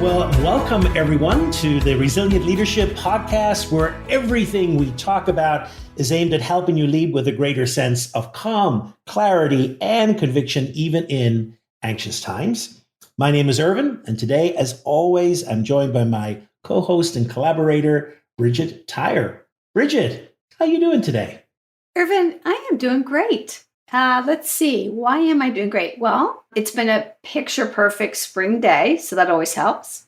Well, welcome everyone to the Resilient Leadership Podcast, where everything we talk about is aimed at helping you lead with a greater sense of calm, clarity, and conviction, even in anxious times. My name is Irvine, and today, as always, I'm joined by my co-host and collaborator, Bridgette Tyre. Bridgette, how you doing today? Irvine, I am doing great. Let's see. Why am I doing great? Well, it's been a picture perfect spring day, so that always helps.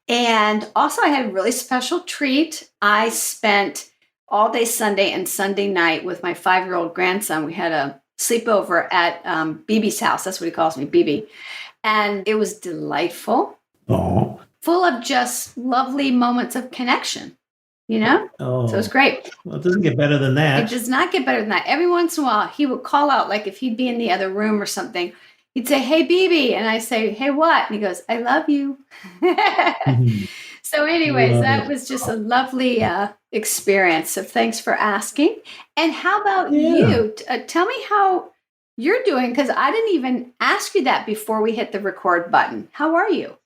And also, I had a really special treat. I spent all day Sunday and Sunday night with my 5-year-old grandson. We had a sleepover at BB's house. That's what he calls me, BB. And it was delightful. Oh, Full of just lovely moments of connection. So it was great. Well, it doesn't get better than that. It does not get better than that. Every once in a while, he would call out, like if he'd be in the other room or something, he'd say, "Hey, BB." And I say, "Hey, what?" And he goes, "I love you." So anyways, that was just a lovely experience. So thanks for asking. And how about you? Tell me how you're doing, because I didn't even ask you that before we hit the record button. How are you?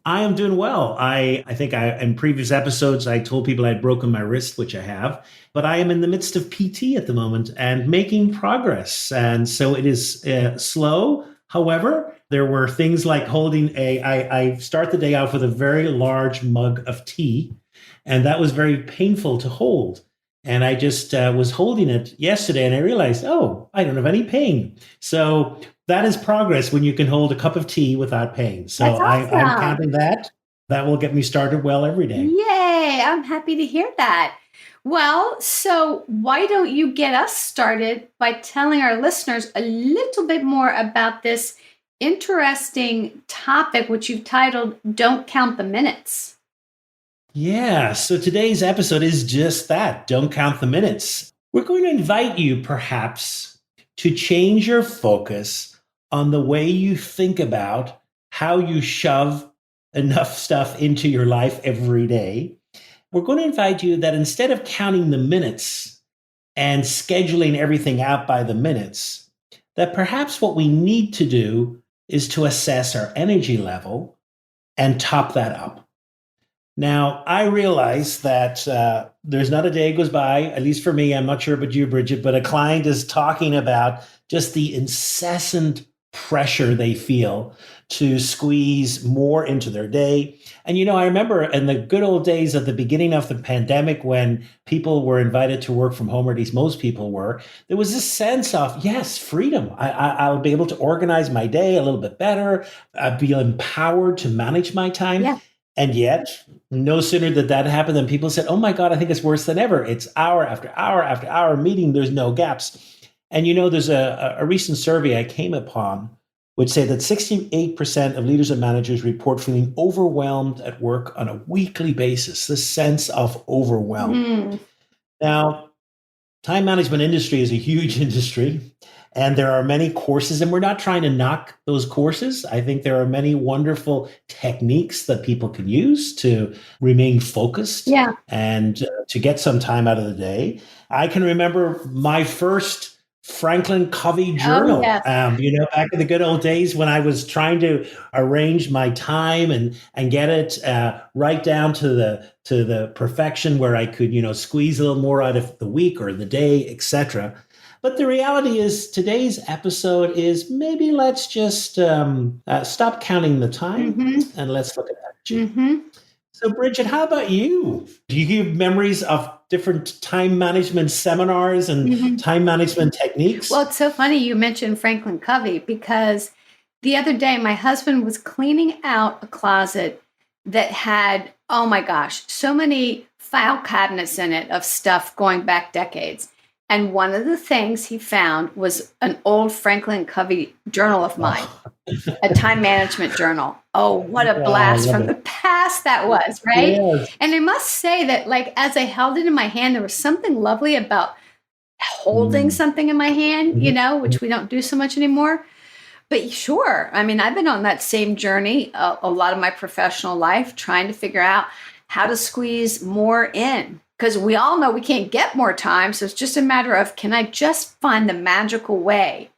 I am doing well. I think in previous episodes, I told people I'd broken my wrist, which I have, but I am in the midst of PT at the moment and making progress. And so it is slow. However, there were things like holding I start the day off with a very large mug of tea, and that was very painful to hold. And I just was holding it yesterday and I realized, I don't have any pain. So that is progress when you can hold a cup of tea without pain. So That's awesome. I'm counting that. That will get me started well every day. Yay! I'm happy to hear that. Well, so why don't you get us started by telling our listeners a little bit more about this interesting topic, which you've titled, "Don't Count the Minutes." Yeah, so today's episode is just that. Don't count the minutes. We're going to invite you perhaps to change your focus on the way you think about how you shove enough stuff into your life every day. We're going to invite you that instead of counting the minutes and scheduling everything out by the minutes, that perhaps what we need to do is to assess our energy level and top that up. Now, I realize that there's not a day goes by, at least for me, I'm not sure about you, Bridgette, but a client is talking about just the incessant pressure they feel to squeeze more into their day. And, I remember in the good old days of the beginning of the pandemic when people were invited to work from home, or at least most people were, there was this sense of, yes, freedom. I'll be able to organize my day a little bit better. I'll be empowered to manage my time. Yeah. And yet, no sooner did that happen than people said, "Oh my God, I think it's worse than ever. It's hour after hour after hour meeting. There's no gaps." And there's a recent survey I came upon which say that 68% of leaders and managers report feeling overwhelmed at work on a weekly basis, the sense of overwhelm. Now, time management industry is a huge industry. And there are many courses, and we're not trying to knock those courses. I think there are many wonderful techniques that people can use to remain focused and to get some time out of the day. I can remember my first Franklin Covey journal, back in the good old days when I was trying to arrange my time and get it right down to the perfection where I could, squeeze a little more out of the week or the day, etc. But the reality is today's episode is maybe let's just stop counting the time and let's look at that. So Bridgette, how about you? Do you have memories of different time management seminars and time management techniques? Well, it's so funny you mentioned Franklin Covey, because the other day my husband was cleaning out a closet that had, oh my gosh, so many file cabinets in it of stuff going back decades. And one of the things he found was an old Franklin Covey journal of mine, a time management journal. Oh, what a blast from the past that was, right? Yes. And I must say that, as I held it in my hand, there was something lovely about holding something in my hand, which we don't do so much anymore. But sure, I mean, I've been on that same journey a lot of my professional life, trying to figure out how to squeeze more in. Because we all know we can't get more time. So it's just a matter of, can I just find the magical way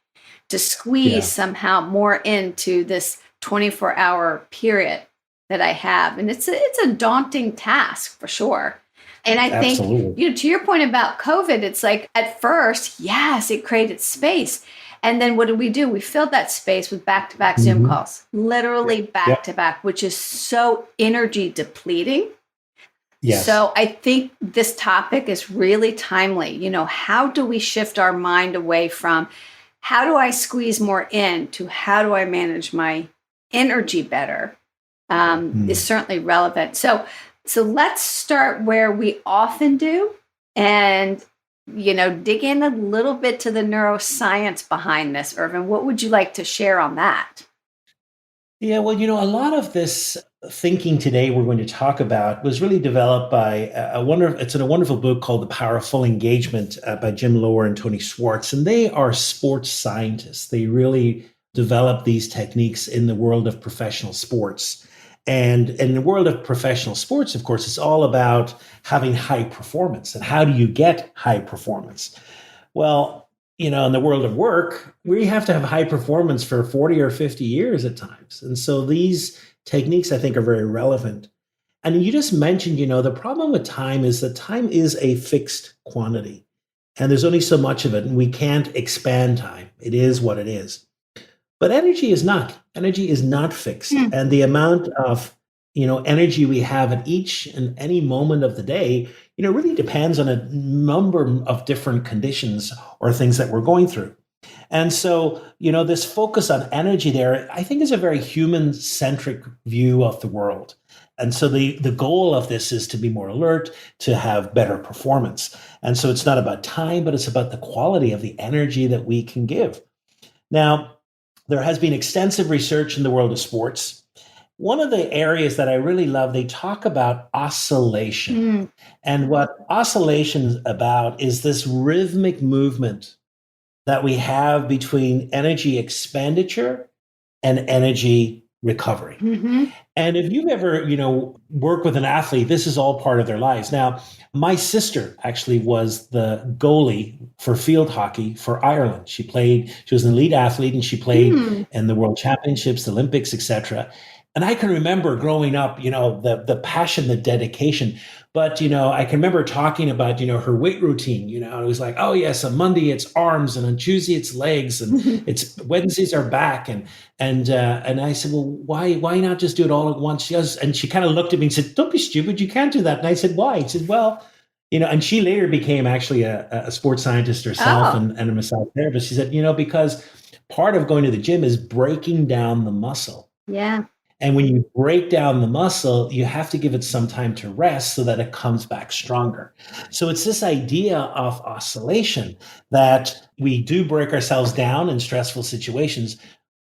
to squeeze somehow more into this 24-hour period? that I have. And it's a daunting task for sure. And I think, Absolutely. to your point about COVID, it's like at first, yes, it created space. And then what did we do? We filled that space with back to back Zoom Mhm. calls, literally Yep. back to back, which is so energy depleting. Yes. So I think this topic is really timely. How do we shift our mind away from how do I squeeze more in to how do I manage my energy better? Is Mm. certainly relevant. So let's start where we often do, and dig in a little bit to the neuroscience behind this. Irvin, what would you like to share on that? Yeah, well, a lot of this thinking today we're going to talk about was really developed by it's in a wonderful book called The Power of Full Engagement by Jim Lower and Tony Schwartz. And they are sports scientists. They really develop these techniques in the world of professional sports. And in the world of professional sports, of course, it's all about having high performance. And how do you get high performance? Well, in the world of work, we have to have high performance for 40 or 50 years at times. And so these techniques, I think, are very relevant. And you just mentioned, the problem with time is that time is a fixed quantity. And there's only so much of it, and we can't expand time. It is what it is. But energy is not. Energy is not fixed. Hmm. And the amount of, energy we have at each and any moment of the day, really depends on a number of different conditions or things that we're going through. And so, this focus on energy there, I think, is a very human centric view of the world. And so the goal of this is to be more alert, to have better performance. And so it's not about time, but it's about the quality of the energy that we can give. Now, there has been extensive research in the world of sports. One of the areas that I really love, they talk about oscillation. Mm. And what oscillation is about is this rhythmic movement that we have between energy expenditure and energy recovery. Hmm. And if you've ever, worked with an athlete, this is all part of their lives. Now, my sister actually was the goalie for field hockey for Ireland. She was an elite athlete, and she played Mm. in the World Championships, the Olympics, etc. And I can remember growing up, the passion, the dedication. But, I can remember talking about, her weight routine. It was like, oh yes, on Monday it's arms, and on Tuesday it's legs, and it's Wednesdays are back. And I said, well, why not just do it all at once? She kind of looked at me and said, don't be stupid. You can't do that. And I said, why? She said, well, and she later became actually a sports scientist herself Oh, and a massage therapist. She said, because part of going to the gym is breaking down the muscle. yeah. And when you break down the muscle, you have to give it some time to rest so that it comes back stronger. So it's this idea of oscillation that we do break ourselves down in stressful situations,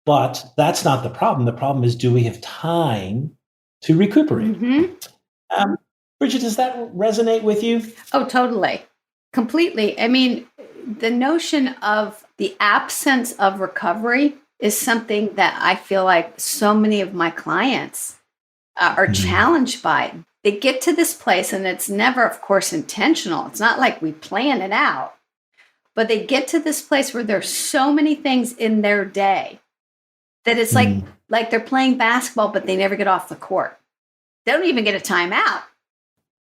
but that's not the problem. The problem is, do we have time to recuperate? Hmm. Um, Bridget, does that resonate with you? Oh, totally. Completely. I mean, the notion of the absence of recovery is something that I feel like so many of my clients are Mm. challenged by. They get to this place, and it's never, of course, intentional. It's not like we plan it out, but they get to this place where there's so many things in their day that it's Mm. like they're playing basketball, but they never get off the court. They don't even get a timeout,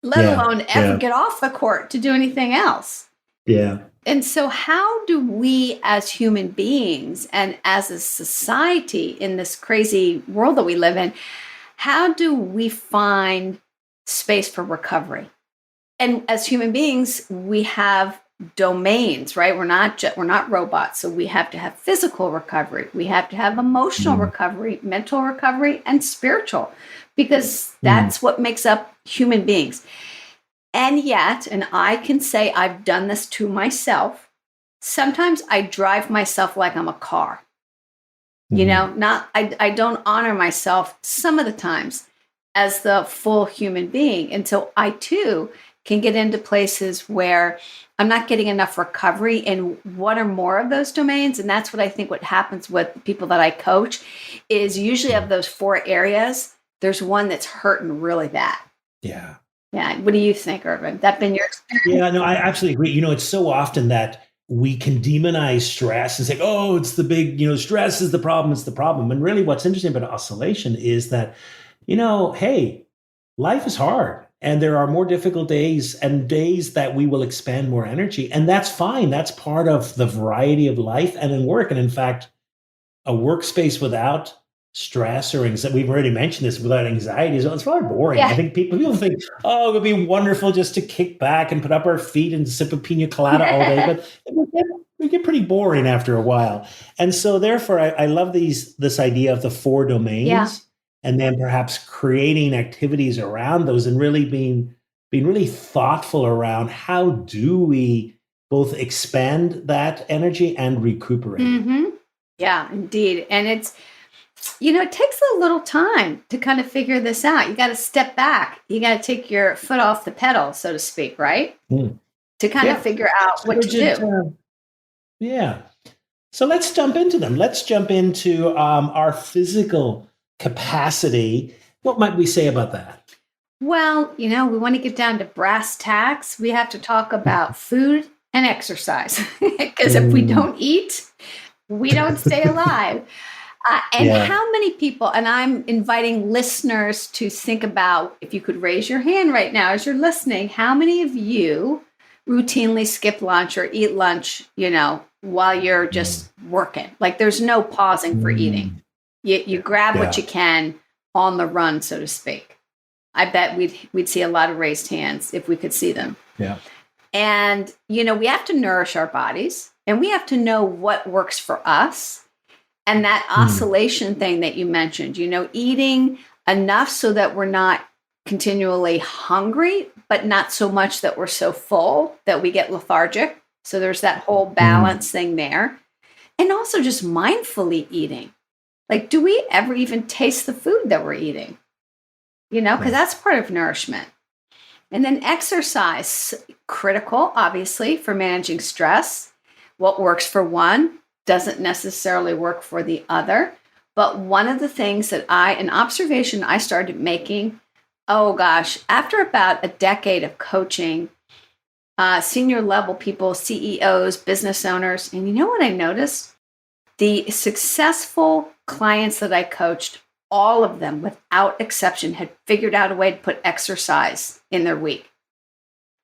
let Yeah, alone ever yeah, get off the court to do anything else. yeah. And so, how do we as human beings and as a society in this crazy world that we live in, how do we find space for recovery? And as human beings, we have domains, right? We're not robots. So we have to have physical recovery, we have to have emotional Mm. recovery, mental recovery, and spiritual, because Mm. that's what makes up human beings. And yet, and I can say I've done this to myself, sometimes I drive myself like I'm a car. Mm. Not I don't honor myself some of the times as the full human being. And so I too can get into places where I'm not getting enough recovery in one or more of those domains. And that's what I think what happens with the people that I coach is usually of those four areas, there's one that's hurting really bad. Yeah. Yeah. What do you think, Irvin? That been your experience? Yeah, no, I absolutely agree. It's so often that we can demonize stress and say, oh, it's the big, stress is the problem, it's the problem. And really what's interesting about oscillation is that, Hey, life is hard and there are more difficult days and days that we will expend more energy. And that's fine. That's part of the variety of life and in work. And in fact, a workspace without stress or anxiety, we've already mentioned this, without anxiety, it's probably boring. I Yeah. think people think, oh, it would be wonderful just to kick back and put up our feet and sip a pina colada all day, but we get pretty boring after a while. And so therefore I love this idea of the four Yeah. domains and then perhaps creating activities around those and really being really thoughtful around how do we both expand that energy and recuperate it. Hmm. Yeah, indeed. And it takes a little time to kind of figure this out. You got to step back. You got to take your foot off the pedal, so to speak, right? Mm. To kind of Yeah. figure out So what to Bridget, do. yeah. So let's jump into them. Let's jump into our physical capacity. What might we say about that? Well, we want to get down to brass tacks. We have to talk about food and exercise because if we Mm. don't eat, we don't stay alive. And Yeah. how many people, and I'm inviting listeners to think about if you could raise your hand right now as you're listening, how many of you routinely skip lunch or eat lunch, while you're Mm. just working? Like there's no pausing for eating. Mm. You grab what Yeah. you can on the run, so to speak. I bet we'd see a lot of raised hands if we could see them. Yeah. And we have to nourish our bodies and we have to know what works for us. And that Mm. oscillation thing that you mentioned, eating enough so that we're not continually hungry, but not so much that we're so full that we get lethargic. So there's that whole Mm. balance thing there. And also just mindfully eating. Like, do we ever even taste the food that we're eating? Because Yeah. that's part of nourishment. And then exercise, critical, obviously, for managing stress. What works for one doesn't necessarily work for the other. But one of the things an observation I started making, oh gosh, after about a decade of coaching, senior level people, CEOs, business owners, and you know what I noticed? The successful clients that I coached, all of them without exception had figured out a way to put exercise in their week.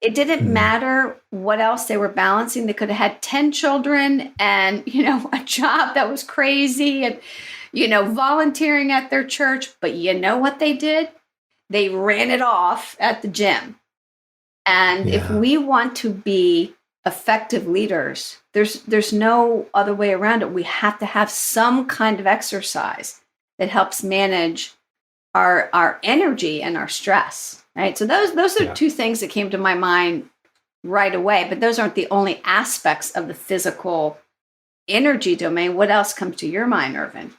It didn't Mm. matter what else they were balancing. They could have had 10 children and, a job that was crazy and, volunteering at their church. But you know what they did? They ran it off at the gym. And if Yeah. we want to be effective leaders, there's no other way around it. We have to have some kind of exercise that helps manage our energy and our stress. Right. So those are Yeah. two things that came to my mind right away. But those aren't the only aspects of the physical energy domain. What else comes to your mind, Irvin?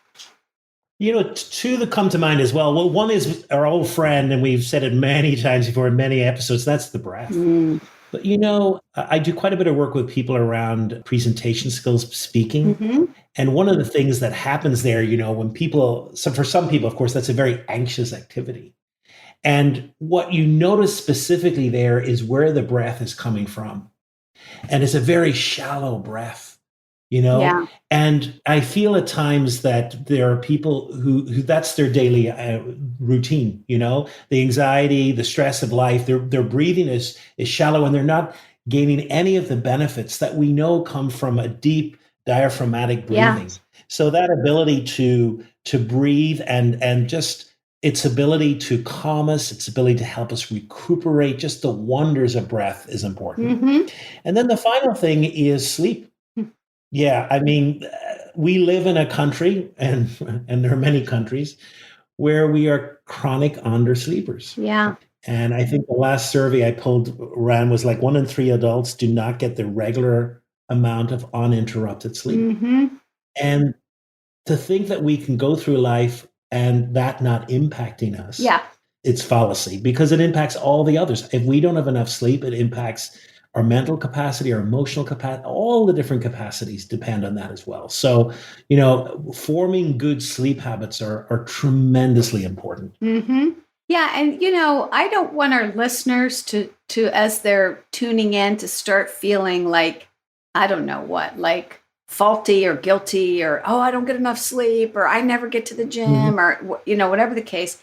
Two that come to mind as well. Well, one is our old friend, and we've said it many times before in many episodes. That's the breath. Mm. But I do quite a bit of work with people around presentation skills, speaking. Hmm. And one of the things that happens there, when people, so for some people, of course, that's a very anxious activity. And what you notice specifically there is where the breath is coming from. And it's a very shallow breath, you know? Yeah. And I feel at times that there are people who that's their daily routine, the anxiety, the stress of life, their breathing is shallow and they're not gaining any of the benefits that we know come from a deep diaphragmatic Yeah. breathing. So that ability to breathe and just its ability to calm us, its ability to help us recuperate, just the wonders of breath is important. Hmm. And then the final thing is sleep. Yeah, I mean, we live in a country, and there are many countries where we are chronic undersleepers. Yeah. And I think the last survey I pulled around was like 1 in 3 adults do not get the regular amount of uninterrupted sleep. Hmm. And to think that we can go through life and that not impacting us, Yeah. it's fallacy because it impacts all the others. If we don't have enough sleep, it impacts our mental capacity, our emotional capacity, all the different capacities depend on that as well. So, forming good sleep habits are tremendously important. Hmm. Yeah, and I don't want our listeners to as they're tuning in to start feeling like I don't know what, like faulty or guilty or oh, I don't get enough sleep or I never get to the Mhm. gym or whatever the case.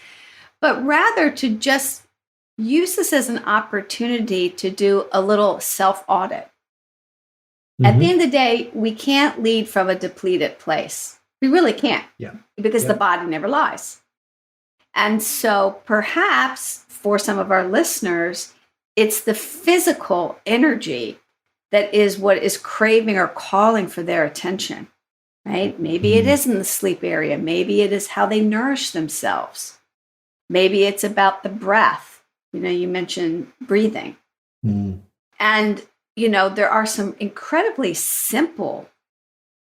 but rather to just use this as an opportunity to do a little self-audit. At the end of the day, we can't lead from a depleted place. We really can't. Yeah. Because the body never lies. And so perhaps for some of our listeners, it's the physical energy that is what is craving or calling for their attention, right? Maybe it is in the sleep area. Maybe it is how they nourish themselves. Maybe it's about the breath. You mentioned breathing. And, there are some incredibly simple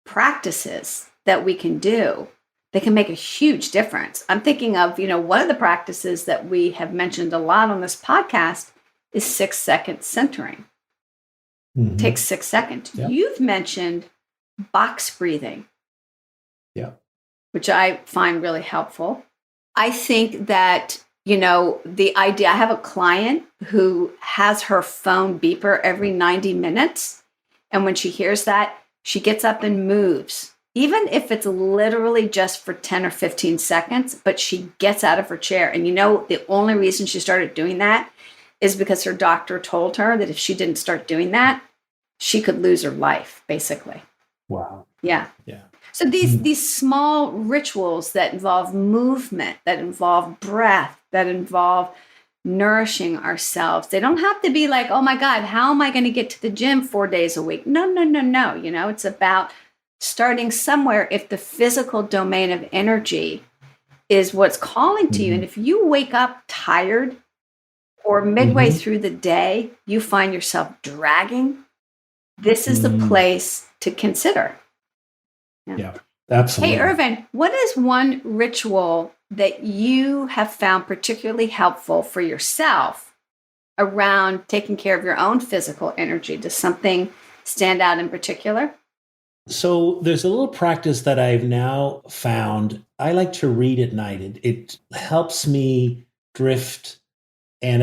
practices that we can do that can make a huge difference. I'm thinking of, one of the practices that we have mentioned a lot on this podcast is 6-second centering. It takes 6 seconds. Yeah. You've mentioned box breathing. Yeah. Which I find really helpful. I think that, the idea, I have a client who has her phone beeper every 90 minutes. And when she hears that, she gets up and moves, even if it's literally just for 10 or 15 seconds, but she gets out of her chair. And the only reason she started doing that is because her doctor told her that if she didn't start doing that, she could lose her life, basically. Wow. Yeah. Yeah. So these small rituals that involve movement, that involve breath, that involve nourishing ourselves, they don't have to be like, oh my God, how am I going to get to the gym 4 days a week? No. It's about starting somewhere. If the physical domain of energy is what's calling to you, and if you wake up tired or midway through the day, you find yourself dragging, this is the place to consider. Yeah, absolutely. Hey, Irvine, what is one ritual that you have found particularly helpful for yourself around taking care of your own physical energy? Does something stand out in particular? So there's a little practice that I've now found. I like to read at night. It helps me drift, and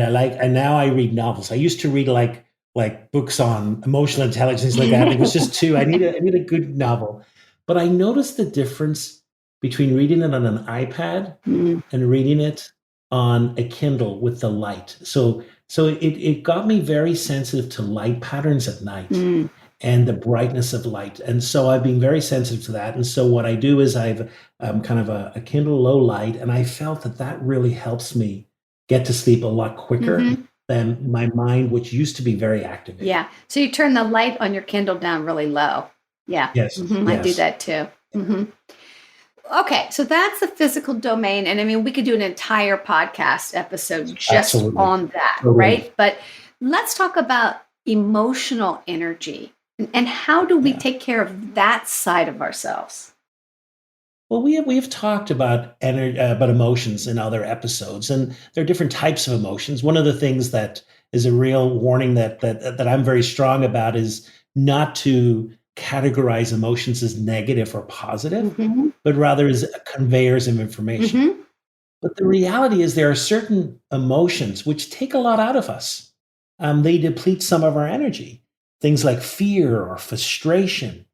now I read novels. I used to read like books on emotional intelligence like that. It was just too. I need a good novel. But I noticed the difference between reading it on an iPad and reading it on a Kindle with the light. So it got me very sensitive to light patterns at night and the brightness of light. And so I've been very sensitive to that. And so what I do is I've kind of a Kindle low light, and I felt that really helps me get to sleep a lot quicker than my mind, which used to be very activated. Yeah. So you turn the light on your Kindle down really low. Yeah. Yes. I do that too. Okay. So that's the physical domain. And I mean, we could do an entire podcast episode just on that, right? But let's talk about emotional energy and how do we take care of that side of ourselves? Well, we have talked about emotions in other episodes, and there are different types of emotions. One of the things that is a real warning that I'm very strong about is not to categorize emotions as negative or positive, but rather as conveyors of information. But the reality is there are certain emotions which take a lot out of us. They deplete some of our energy. Things like fear or frustration,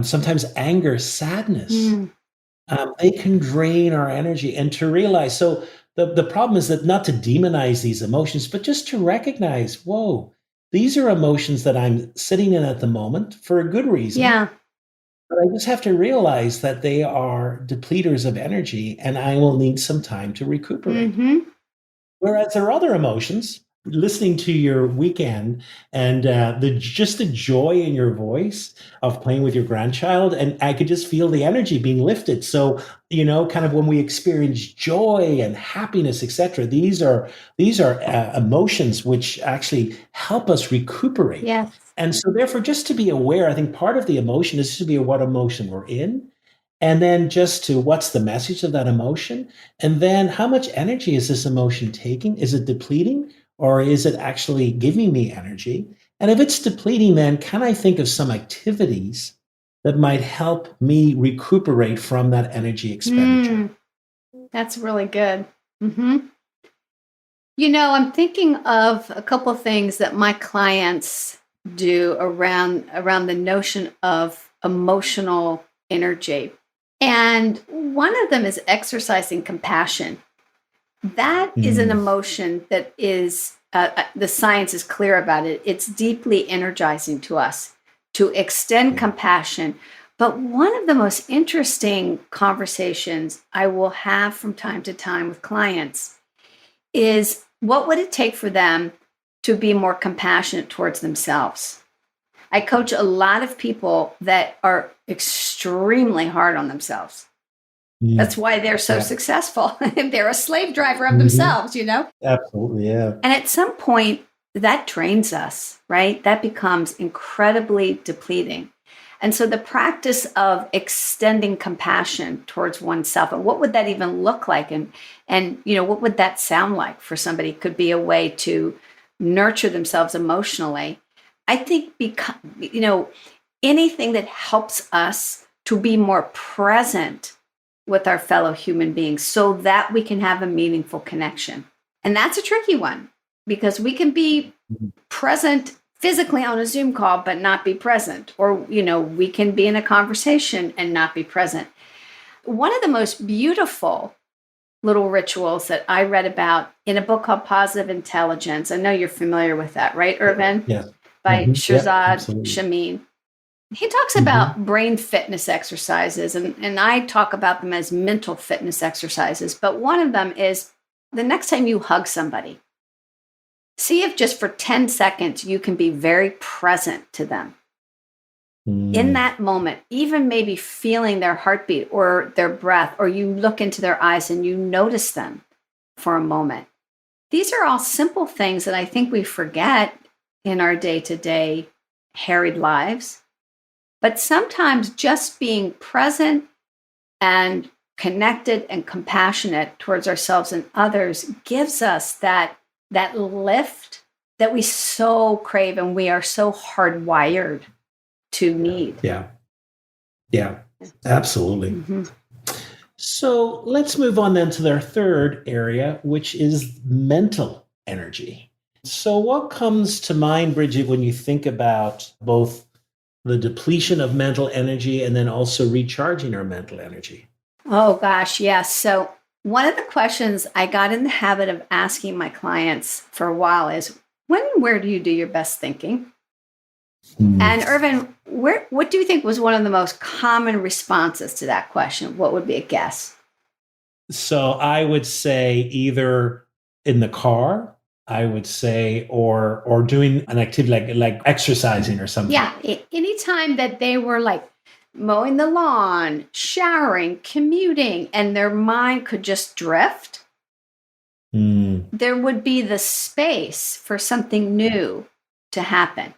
sometimes anger, sadness. They can drain our energy, and to realize. So the problem is that not to demonize these emotions, but just to recognize, whoa, these are emotions that I'm sitting in at the moment for a good reason. Yeah. But I just have to realize that they are depleters of energy, and I will need some time to recuperate. Whereas there are other emotions. Listening to your weekend and the joy in your voice of playing with your grandchild, and I could just feel the energy being lifted. So kind of when we experience joy and happiness, etc., these are emotions which actually help us recuperate. Yes. And so therefore, just to be aware, I think part of the emotion is to be aware what emotion we're in. And then just to what's the message of that emotion? And then how much energy is this emotion taking? Is it depleting? Or is it actually giving me energy? And if it's depleting, then can I think of some activities that might help me recuperate from that energy expenditure? That's really good. I'm thinking of a couple of things that my clients do around the notion of emotional energy. And one of them is exercising compassion. That is an emotion that is, the science is clear about it. It's deeply energizing to us to extend compassion. But one of the most interesting conversations I will have from time to time with clients is, what would it take for them to be more compassionate towards themselves? I coach a lot of people that are extremely hard on themselves. That's why they're so successful. They're a slave driver of themselves, Absolutely, yeah. And at some point, that drains us, right? That becomes incredibly depleting. And so the practice of extending compassion towards oneself, and what would that even look like? And what would that sound like for somebody? Could be a way to nurture themselves emotionally. I think anything that helps us to be more present with our fellow human beings so that we can have a meaningful connection. And that's a tricky one, because we can be present physically on a Zoom call, but not be present. Or, we can be in a conversation and not be present. One of the most beautiful little rituals that I read about in a book called Positive Intelligence. I know you're familiar with that, right, Irvine? Yes. By Shirzad absolutely. Shamin. He talks about brain fitness exercises, and I talk about them as mental fitness exercises. But one of them is, the next time you hug somebody, see if just for 10 seconds you can be very present to them. In that moment, even maybe feeling their heartbeat or their breath, or you look into their eyes and you notice them for a moment. These are all simple things that I think we forget in our day-to-day harried lives. But sometimes just being present and connected and compassionate towards ourselves and others gives us that lift that we so crave and we are so hardwired to need. Yeah, absolutely. So let's move on then to their third area, which is mental energy. So what comes to mind, Bridgette, when you think about both the depletion of mental energy and then also recharging our mental energy? Oh, gosh, yes. So one of the questions I got in the habit of asking my clients for a while is, when and where do you do your best thinking? And Irvine, what do you think was one of the most common responses to that question? What would be a guess? So I would say either in the car, I would say, or doing an activity like exercising or something. Yeah, anytime that they were like mowing the lawn, showering, commuting, and their mind could just drift, there would be the space for something new to happen.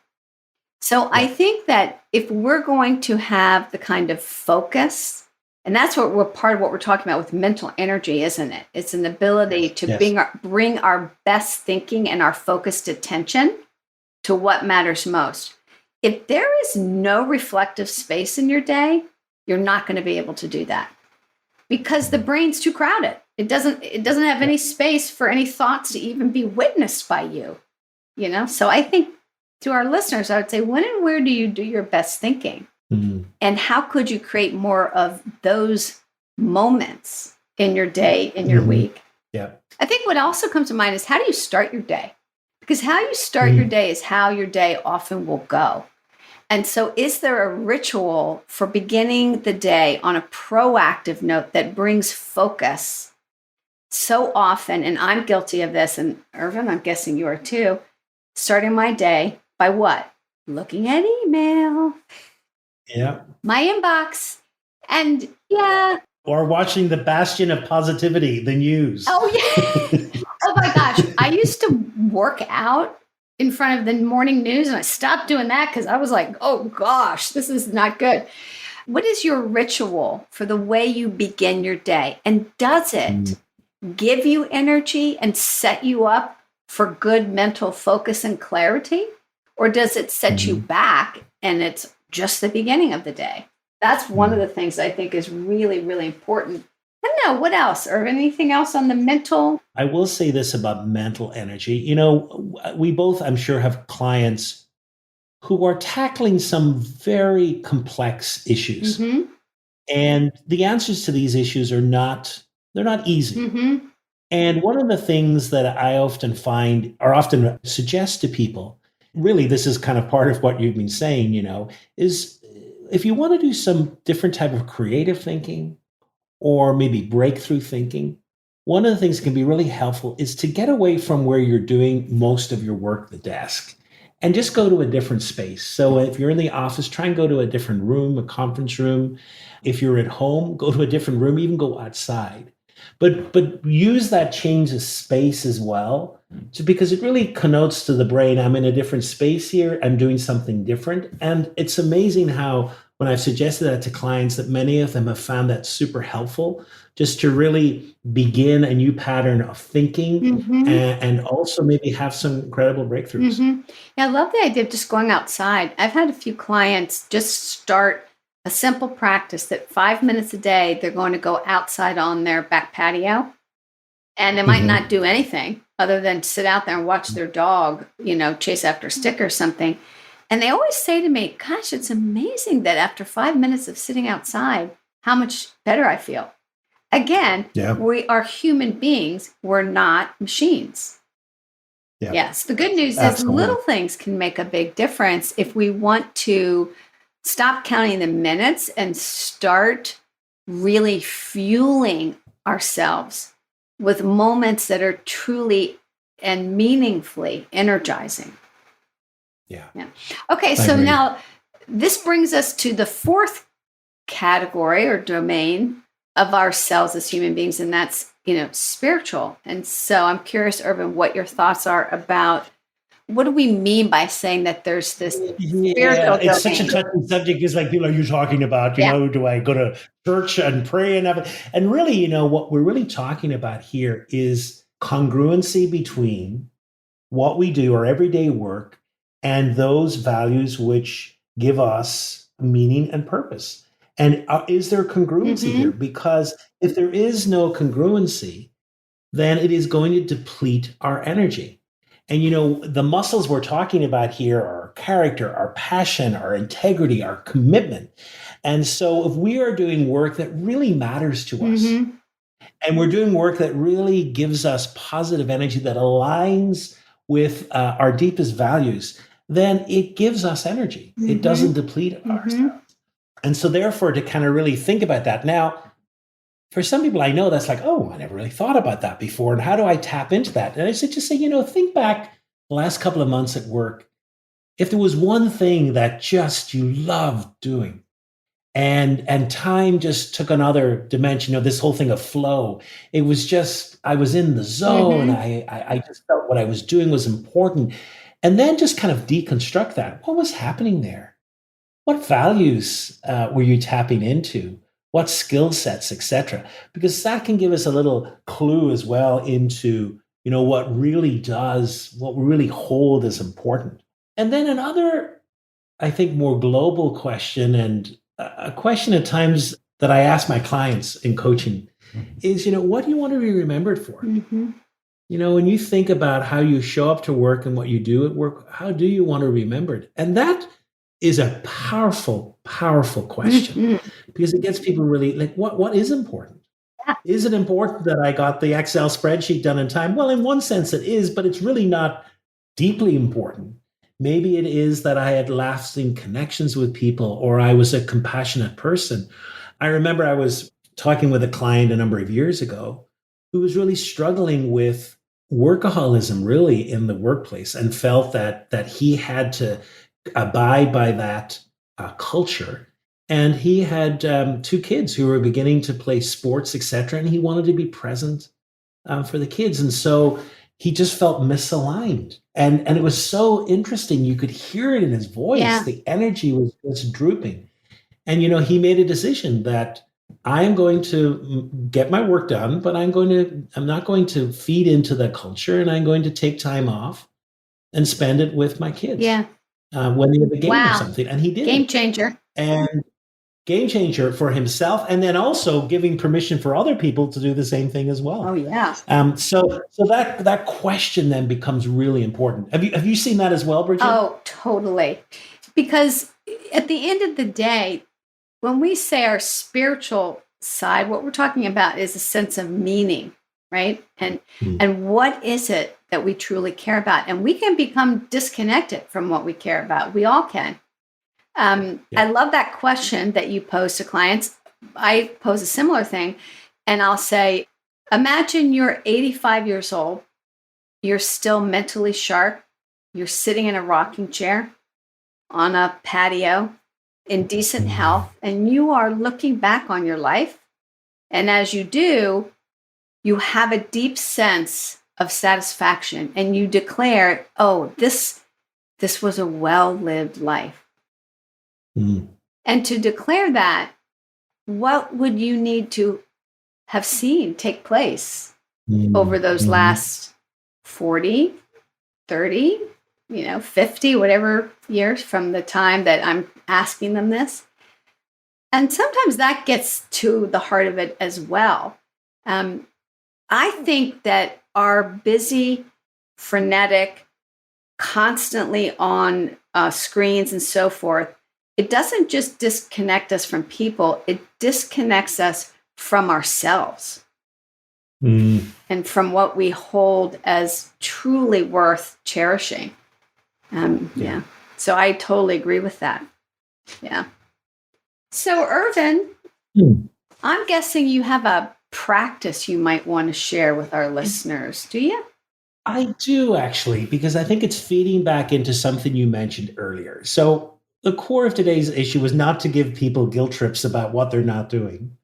So I think that if we're going to have the kind of focus, and that's what we're part of what we're talking about with mental energy, isn't it? It's an ability to bring our best thinking and our focused attention to what matters most. If there is no reflective space in your day, you're not going to be able to do that, because the brain's too crowded. It doesn't have any space for any thoughts to even be witnessed by you. So I think, to our listeners, I would say, when and where do you do your best thinking? And how could you create more of those moments in your day, in your week? Yeah. I think what also comes to mind is, how do you start your day? Because how you start your day is how your day often will go. And so is there a ritual for beginning the day on a proactive note that brings focus? So often, and I'm guilty of this, and Irvine, I'm guessing you are too, starting my day by what? Looking at email. Yeah. My inbox. And Or watching the bastion of positivity, the news. Oh, yeah. Oh, my gosh. I used to work out in front of the morning news, and I stopped doing that because I was like, oh, gosh, this is not good. What is your ritual for the way you begin your day? And does it give you energy and set you up for good mental focus and clarity? Or does it set you back and it's just the beginning of the day? That's one of the things I think is really, really important. I don't know, what else? Or anything else on the mental? I will say this about mental energy. We both, I'm sure, have clients who are tackling some very complex issues. And the answers to these issues they're not easy. And one of the things that I often find or often suggest to people, really, this is kind of part of what you've been saying, is if you want to do some different type of creative thinking or maybe breakthrough thinking, one of the things that can be really helpful is to get away from where you're doing most of your work, the desk, and just go to a different space. So if you're in the office, try and go to a different room, a conference room. If you're at home, go to a different room, even go outside. But use that change of space as well, because it really connotes to the brain, I'm in a different space here, I'm doing something different. And it's amazing how when I've suggested that to clients, that many of them have found that super helpful, just to really begin a new pattern of thinking and also maybe have some incredible breakthroughs. Yeah, I love the idea of just going outside. I've had a few clients just start a simple practice that 5 minutes a day, they're going to go outside on their back patio, and they might not do anything other than sit out there and watch their dog, chase after a stick or something. And they always say to me, gosh, it's amazing that after 5 minutes of sitting outside, how much better I feel. Again, Yeah. we are human beings. We're not machines. Yeah. Yes. The good news is Absolutely. little things can make a big difference if we want to stop counting the minutes and start really fueling ourselves with moments that are truly and meaningfully energizing. Yeah. Okay, I so agree. now this brings us to the fourth category or domain of ourselves as human beings, and that's spiritual. And so I'm curious, Irvine, what your thoughts are about what do we mean by saying that there's this Yeah, spiritual it's such a domain? touchy subject. It's like, people, are you talking about, Yeah. do I go to church and pray and everything? And really, what we're really talking about here is congruency between what we do, our everyday work, and those values which give us meaning and purpose. And is there congruency here? Because if there is no congruency, then it is going to deplete our energy. And the muscles we're talking about here are our character, our passion, our integrity, our commitment. And so if we are doing work that really matters to us, and we're doing work that really gives us positive energy that aligns with our deepest values, then it gives us energy. It doesn't deplete ourselves. And so therefore, to kind of really think about that. Now, for some people I know, that's like, oh, I never really thought about that before. And how do I tap into that? And I said, just say, think back the last couple of months at work. If there was one thing that just you loved doing, and time just took another dimension, this whole thing of flow. It was just, I was in the zone. I just felt what I was doing was important. And then just kind of deconstruct that. What was happening there? What values were you tapping into? What skill sets, etc.? Because that can give us a little clue as well into, what we really hold as important. And then another, I think, more global question, and a question at times that I ask my clients in coaching is, what do you want to be remembered for? When you think about how you show up to work and what you do at work, how do you want to be remembered? And that is a powerful, powerful question, because it gets people really like, what is important? Yeah. Is it important that I got the Excel spreadsheet done in time? Well, in one sense it is, but it's really not deeply important. Maybe it is that I had lasting connections with people, or I was a compassionate person. I remember I was talking with a client a number of years ago who was really struggling with workaholism, really, in the workplace, and felt that he had to abide by that culture. And he had two kids who were beginning to play sports, etc., and he wanted to be present for the kids. And so he just felt misaligned. And it was so interesting. You could hear it in his voice. Yeah. The energy was just drooping. And, he made a decision that I am going to get my work done, but I'm not going to feed into the culture, and I'm going to take time off and spend it with my kids. Yeah. When they have a game or Wow. something. And he did. Game changer. And game changer for himself, and then also giving permission for other people to do the same thing as well. Oh, yeah. So that question then becomes really important. Have you seen that as well, Bridgette? Oh, totally. Because at the end of the day, when we say our spiritual side, what we're talking about is a sense of meaning. right? And Mm. and what is it that we truly care about? And we can become disconnected from what we care about. We all can. I Yeah. love that question that you pose to clients. I pose a similar thing, and I'll say, imagine you're 85 years old, you're still mentally sharp, you're sitting in a rocking chair on a patio in decent Mm. health, and you are looking back on your life. And as you do, you have a deep sense of satisfaction, and you declare, oh, this was a well-lived life. Mm. And to declare that, what would you need to have seen take place over Mm. those Mhm. last 40, 30, 50, whatever years from the time that I'm asking them this? And sometimes that gets to the heart of it as well. Um, I think that our busy, frenetic, constantly on screens and so forth, it doesn't just disconnect us from people, it disconnects us from ourselves Mm. and from what we hold as truly worth cherishing. Yeah. Yeah. So I totally agree with that. Yeah. So, Irvin, Mm. I'm guessing you have a practice you might want to share with our listeners. Do you? I do actually, because I think it's feeding back into something you mentioned earlier. So, the core of today's issue was not to give people guilt trips about what they're not doing,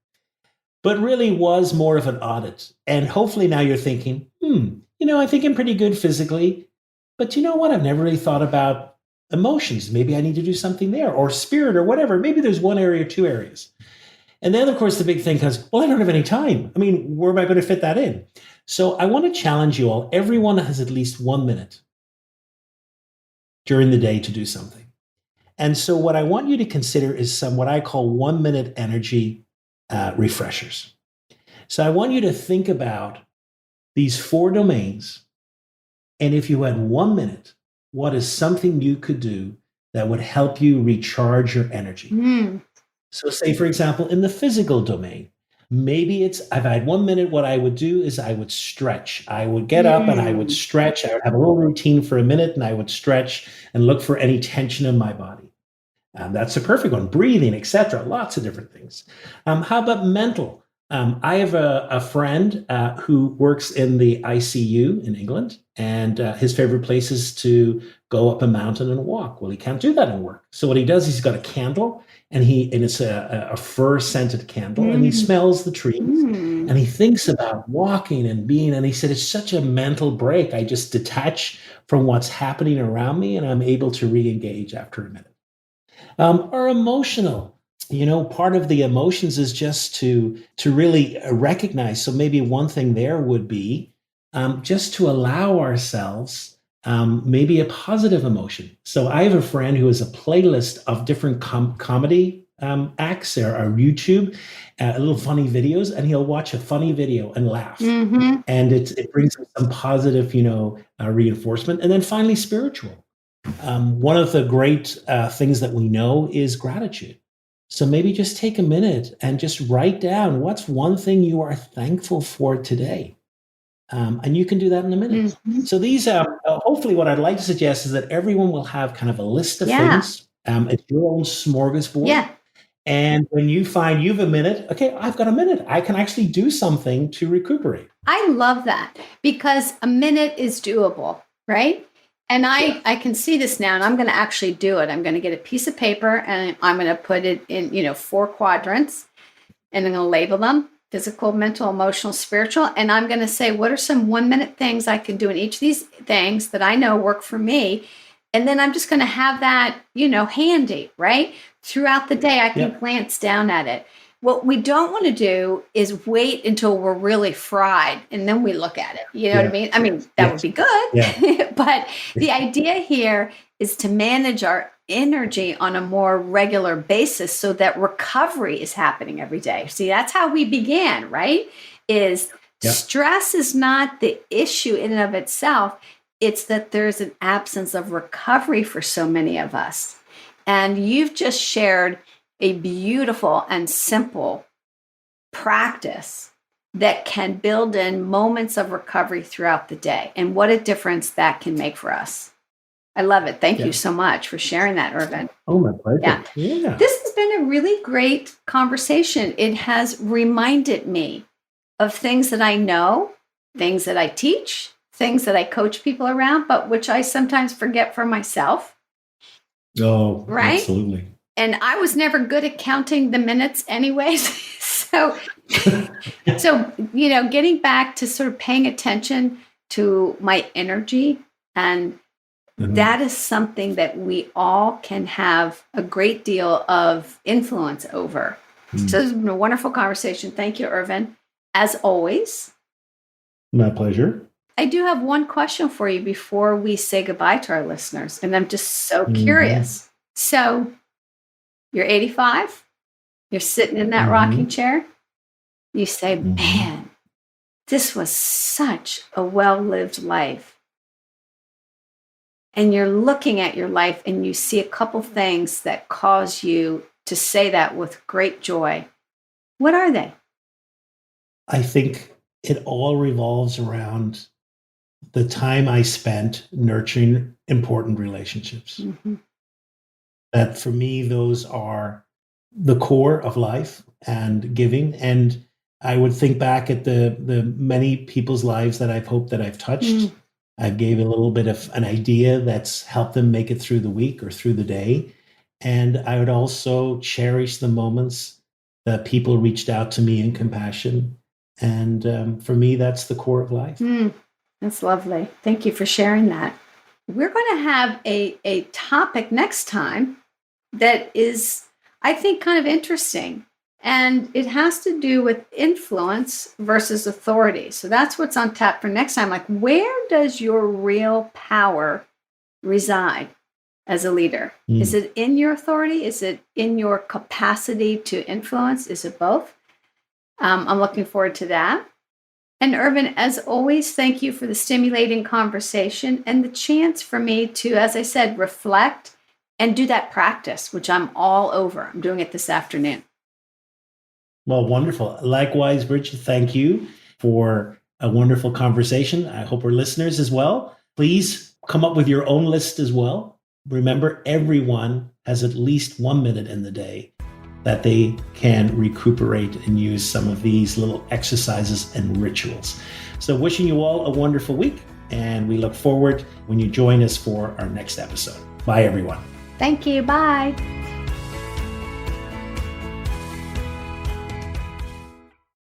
but really was more of an audit. And hopefully now you're thinking, I think I'm pretty good physically, but you know what? I've never really thought about emotions. Maybe I need to do something there, or spirit, or whatever. Maybe there's one area, two areas. And then, of course, the big thing comes, well, I don't have any time. I mean, where am I going to fit that in? So I want to challenge you all. Everyone has at least 1 minute during the day to do something. And so what I want you to consider is some what I call 1 minute energy refreshers. So I want you to think about these four domains. And if you had 1 minute, what is something you could do that would help you recharge your energy? Mm. So, say, for example, in the physical domain, maybe it's if I had 1 minute, what I would do is I would stretch. I would get up and I would Mm. stretch. I would have a little routine for a minute and I would stretch and look for any tension in my body. That's a perfect one. Breathing, etc. Lots of different things. How about mental? I have a friend who works in the ICU in England, and his favorite place is to go up a mountain and walk. Well, he can't do that in work. So what he does, he's got a candle, and it's a fir scented candle, and he Mm. smells the trees, Mm. and he thinks about walking and being. And he said it's such a mental break. I just detach from what's happening around me, and I'm able to re-engage after a minute. Are emotional. Part of the emotions is just to really recognize. So maybe one thing there would be just to allow ourselves maybe a positive emotion. So I have a friend who has a playlist of different comedy acts or YouTube, little funny videos, and he'll watch a funny video and laugh. Mm-hmm. And it brings him some positive, reinforcement. And then finally, spiritual. One of the great things that we know is gratitude. So maybe just take a minute and just write down what's one thing you are thankful for today. And you can do that in a minute. Mm-hmm. So hopefully what I'd like to suggest is that everyone will have kind of a list of Yeah. things. It's your own smorgasbord. Yeah. And when you find you've a minute, okay, I've got a minute. I can actually do something to recuperate. I love that because a minute is doable, right? And Yeah. I can see this now, and I'm going to actually do it. I'm going to get a piece of paper and I'm going to put it in, 4 quadrants, and I'm going to label them: physical, mental, emotional, spiritual. And I'm going to say, what are some 1 minute things I can do in each of these things that I know work for me? And then I'm just going to have that, handy, right? Throughout the day, I can Yep. glance down at it. What we don't want to do is wait until we're really fried and then we look at it. You know what I Yeah. mean? I mean, that would Yes. be good. Yeah. But the idea here is to manage our energy on a more regular basis so that recovery is happening every day. See, that's how we began, right? Is Yep. stress is not the issue in and of itself. It's that there's an absence of recovery for so many of us. And you've just shared a beautiful and simple practice that can build in moments of recovery throughout the day, and what a difference that can make for us. I love it. Thank you so much for sharing that, Irvine. Oh, my pleasure. Yeah. This has been a really great conversation. It has reminded me of things that I know, things that I teach, things that I coach people around, but which I sometimes forget for myself. Oh, right? Absolutely. And I was never good at counting the minutes anyways. So, getting back to sort of paying attention to my energy, and that is something that we all can have a great deal of influence over. So this has been a wonderful conversation. Thank you, Irvine. As always. My pleasure. I do have one question for you before we say goodbye to our listeners. And I'm just so curious. So you're 85, you're sitting in that rocking chair. You say, man, this was such a well-lived life. And you're looking at your life and you see a couple things that cause you to say that with great joy. What are they? I think it all revolves around the time I spent nurturing important relationships. That for me, those are the core of life and giving. And I would think back at the many people's lives that I've hoped that I've touched. I've gave a little bit of an idea that's helped them make it through the week or through the day. And I would also cherish the moments that people reached out to me in compassion. And for me, that's the core of life. That's lovely. Thank you for sharing that. We're going to have a topic next time that is, I think, kind of interesting. And it has to do with influence versus authority. So that's what's on tap for next time. Like, where does your real power reside as a leader? Is it in your authority? Is it in your capacity to influence? Is it both? I'm looking forward to that. And Irvine, as always, thank you for the stimulating conversation and the chance for me to, as I said, reflect and do that practice, which I'm all over. I'm doing it this afternoon. Well, wonderful. Likewise, Bridgette, thank you for a wonderful conversation. I hope our listeners as well. Please come up with your own list as well. Remember, everyone has at least 1 minute in the day that they can recuperate and use some of these little exercises and rituals. So wishing you all a wonderful week, and we look forward when you join us for our next episode. Bye, everyone. Thank you. Bye.